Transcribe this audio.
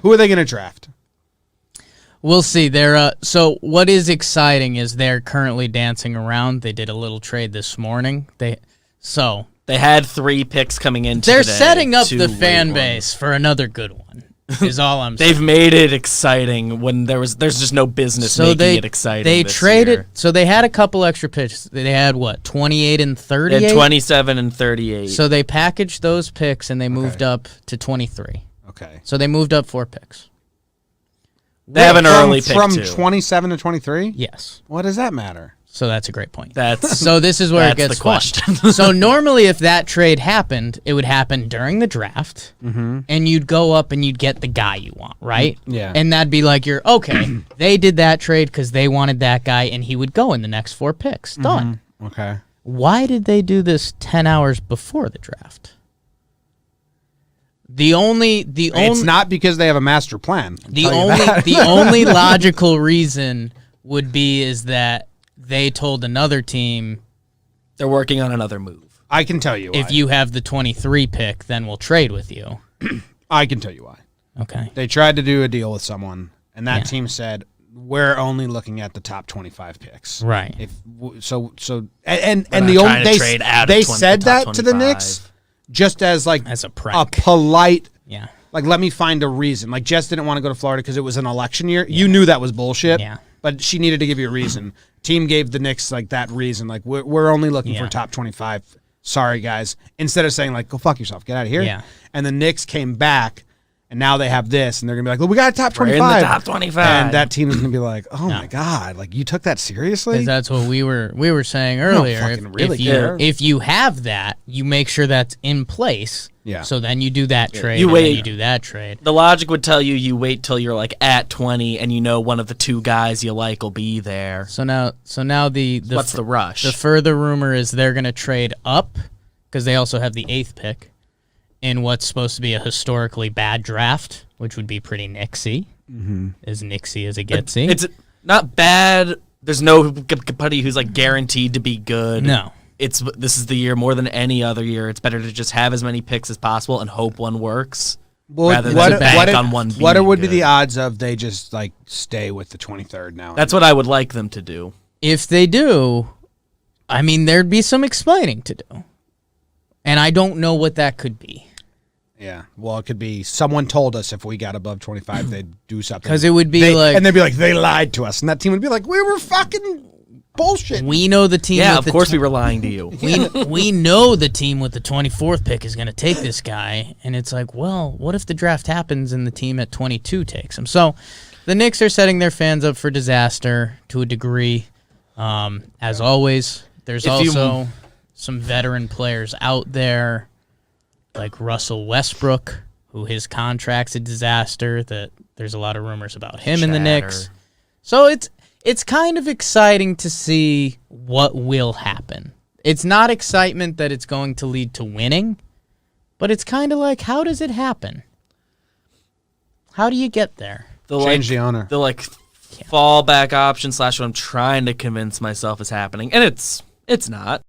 Who are they going to draft? We'll see. So what is exciting is they're currently dancing around. They did a little trade this morning. They had 3 picks coming in today. They're setting up the fan base for another good one. Is all I'm saying. They've made it exciting when there's just no business making it exciting. They this traded, year. so they had a couple extra picks. They had what, 28 and 38? They had 27 and 38. So they packaged those picks and they moved up to 23. Okay. So they moved up 4 picks. They have an early pick from too. 27 to 23. Yes. What does that matter? So that's a great point. So this is where it gets the question. So normally if that trade happened, it would happen during the draft, and you'd go up and you'd get the guy you want, right? Yeah. And that'd be like okay, they did that trade because they wanted that guy, and he would go in the next 4 picks. Done. Okay. Why did they do this 10 hours before the draft? It's not because they have a master plan. The only logical reason would be is that they told another team they're working on another move. I can tell you why. If you have the 23 pick, then we'll trade with you. I can tell you why. Okay. They tried to do a deal with someone, and that team said, we're only looking at the top 25 picks. Right. They said that to the 25. Knicks just as a prank. a polite, Yeah. like, let me find a reason. Like, Jess didn't want to go to Florida because it was an election year. You knew that was bullshit. Yeah. But she needed to give you a reason. Team gave the Knicks like that reason. Like, we're only looking for top 25. Sorry, guys. Instead of saying, like, go fuck yourself. Get out of here. Yeah. And the Knicks came back, and now they have this, and they're going to be like, well, we got a top 25. We're in the top 25. And that team is going to be like, oh, my God. Like, you took that seriously? Because that's what we were saying earlier. fucking really care. If you have that, you make sure that's in place. Yeah. So then you do that trade. You wait. And you do that trade. The logic would tell you wait till you're like at 20 and you know one of the 2 guys you like will be there. So now the What's the rush? The further rumor is they're going to trade up because they also have the 8th pick in what's supposed to be a historically bad draft, which would be pretty Knicksy. As Knicksy as it gets. It's not bad. There's nobody who's like guaranteed to be good. No. This is the year more than any other year. It's better to just have as many picks as possible and hope one works rather than bank on one being What would be good. the odds of they just, like, stay with the 23rd now? That's what I would like them to do. If they do, I mean, there'd be some explaining to do. And I don't know what that could be. Yeah. Well, it could be someone told us if we got above 25, they'd do something. Because it would be and they'd be like, they lied to us. And that team would be like, we were fucking bullshit. We know the team. Yeah, with of course we were lying to you. We know the team with the 24th pick is going to take this guy, and it's like, well, what if the draft happens and the team at 22 takes him? So the Knicks are setting their fans up for disaster to a degree. As always, there's also some veteran players out there like Russell Westbrook, who his contract's a disaster. That there's a lot of rumors about him in the Knicks. So it's kind of exciting to see what will happen. It's not excitement that it's going to lead to winning, but it's kind of like, how does it happen? How do you get there? Change the owner. The fallback option / what I'm trying to convince myself is happening, and it's not.